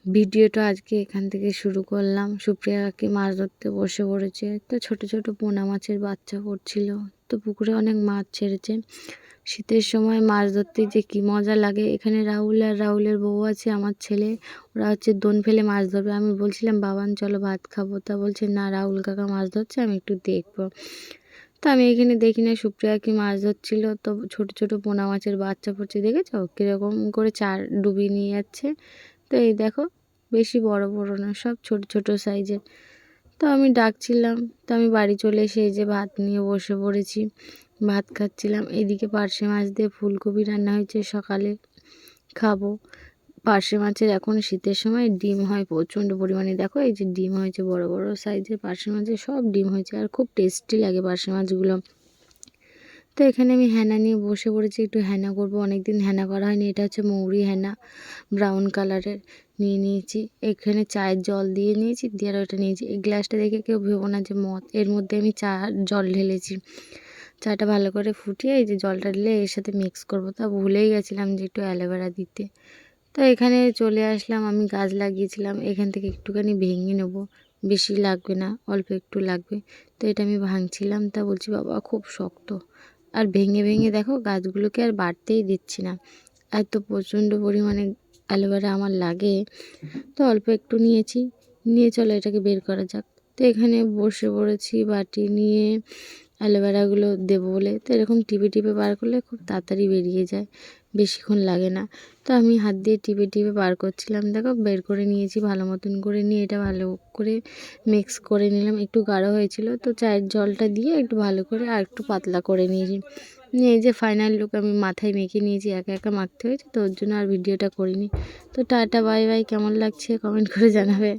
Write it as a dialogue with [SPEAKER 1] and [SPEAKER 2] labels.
[SPEAKER 1] ভিডিওটা আজকে এখান থেকে শুরু করলাম। সুপ্রিয়া কাকি মাছ ধরতে বসে পড়েছে। তো ছোট ছোট পোনা মাছের বাচ্চা পড়ছিল। তো পুকুরে অনেক মাছ ছেড়েছে। শীতের সময় মাছ ধরতে যে কী মজা লাগে। এখানে রাহুল আর রাহুলের বউ আছে, আমার ছেলে। ওরা হচ্ছে দোন ফেলে মাছ ধরবে। আমি বলছিলাম বাবান চলো ভাত খাবো, তা বলছে না রাহুল কাকা মাছ ধরছে, আমি একটু দেখবো। তো আমি এখানে দেখি না সুপ্রিয়া কাকি মাছ ধরছিল। তো ছোট ছোট পোনা মাছের বাচ্চা পড়ছে, দেখেছো কীরকম করে চার ডুবিয়ে নিয়ে যাচ্ছে। তো এই দেখো, বেশি বড় বড় না, সব ছোট ছোট সাইজের। তো আমি ডাকছিলাম, তো আমি বাড়ি চলে এসে এই যে ভাত নিয়ে বসে পড়েছি, ভাত খাচ্ছিলাম। এদিকে পার্শে মাছ দিয়ে ফুলকপি রান্না হয়েছে, সকালে খাবো। পার্শে মাছের এখন শীতের সময় ডিম হয় প্রচণ্ড পরিমাণে। দেখো এই যে ডিম হয়েছে, বড় বড় সাইজের পার্শে মাছের সব ডিম হয়েছে, আর খুব টেস্টি লাগে পার্শে মাছগুলো। তো এখানে আমি হেনা নিয়ে বসে পড়েছি, একটু হেনা করবো, অনেকদিন হেনা করা হয়নি। এটা হচ্ছে মৌরি হেনা, ব্রাউন কালারের নিয়ে নিয়েছি। এখানে চায়ের জল দিয়ে নিয়েছি, দিয়ে আর ওটা নিয়েছি। এই গ্লাসটা দেখে কেউ ভেবো না যে মদ, এর মধ্যে আমি চা জল ঢেলেছি। চাটা ভালো করে ফুটিয়ে এই যে জলটা ঢেলে এর সাথে মিক্স করবো। তা ভুলেই গেছিলাম যে একটু অ্যালোভেরা দিতে। তো এখানে চলে আসলাম, আমি গাছ লাগিয়েছিলাম, এখান থেকে একটুখানি ভেঙে নেবো, বেশি লাগবে না, অল্প একটু লাগবে। তো এটা আমি ভাঙছিলাম, তা বলছি বাবা খুব শক্ত। আর ভেঙে ভেঙে দেখো গাছগুলোকে আর বাড়তেই দিচ্ছি না, এত প্রচণ্ড পরিমাণে অ্যালোভেরা আমার লাগে। তো অল্প একটু নিয়েছি, নিয়ে চলো এটাকে বের করা যাক। তো এখানে বসে পড়েছি বাটি নিয়ে অ্যালোভেরাগুলো দেবো বলে। তো এরকম টিপে টিপে বার করলে খুব তাড়াতাড়ি বেরিয়ে যায়, বেশিক্ষণ লাগে না। তো আমি হাত দিয়ে টিপে টিপে বার করছিলাম, দেখো বের করে নিয়েছি ভালো মতন করে। নিয়ে এটা ভালো করে মিক্স করে নিলাম, একটু গাঢ় হয়েছিল তো চায়ের জলটা দিয়ে একটু ভালো করে আর একটু পাতলা করে নিয়েছি। নিয়ে এই যে ফাইনাল লুক আমি মাথায় মেখে নিয়েছি, একা একা মাখতে হয়েছে তো ওর জন্য আর ভিডিওটা করিনি। তো টাটা বাই বাই, কেমন লাগছে কমেন্ট করে জানাবে।